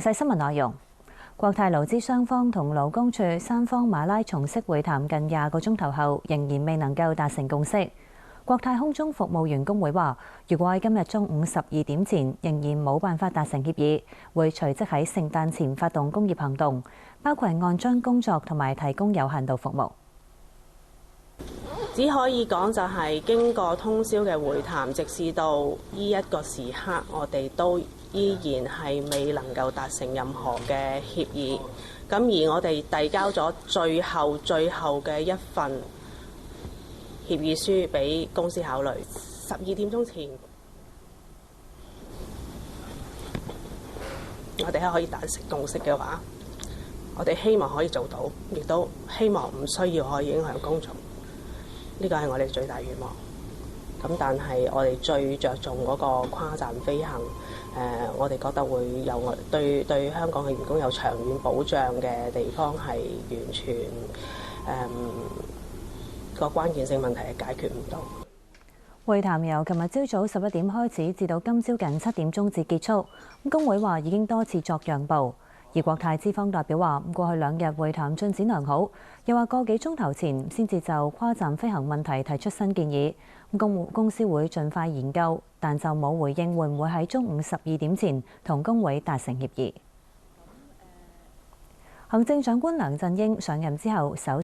細新聞內容，國泰勞資雙方同勞工處三方馬拉松式會談近20個鐘頭後，仍然未能夠達成共識。國泰空中服務員工會話，如果喺今日中午12點前仍然冇辦法達成協議，會隨即喺聖誕前發動工業行動，包括按章工作同埋提供有限度服務。只可以講就係經過通宵嘅會談，直至到呢一個時刻，我哋都依然係未能夠達成任何嘅協議。咁而我哋遞交咗最後嘅一份協議書俾公司考慮。12點鐘前，我哋可以達成共識嘅話，我哋希望可以做到，亦都希望唔需要可以影響公眾。呢個係我哋最大願望。咁但係我哋最着重嗰個跨站飛行，我哋覺得會有對香港嘅員工有長遠保障嘅地方係完全個關鍵性問題係解決唔到。會談由琴日朝早11點開始，至到今朝近7點鐘至結束。工會話已經多次作讓步。而國泰資方代表話，過去2日會談進展良好，又話個幾鐘頭前先至就跨站飛行問題提出新建議，公司會盡快研究，但就冇回應會唔會喺中午12點前同工會達成協議。行政長官梁振英上任之後首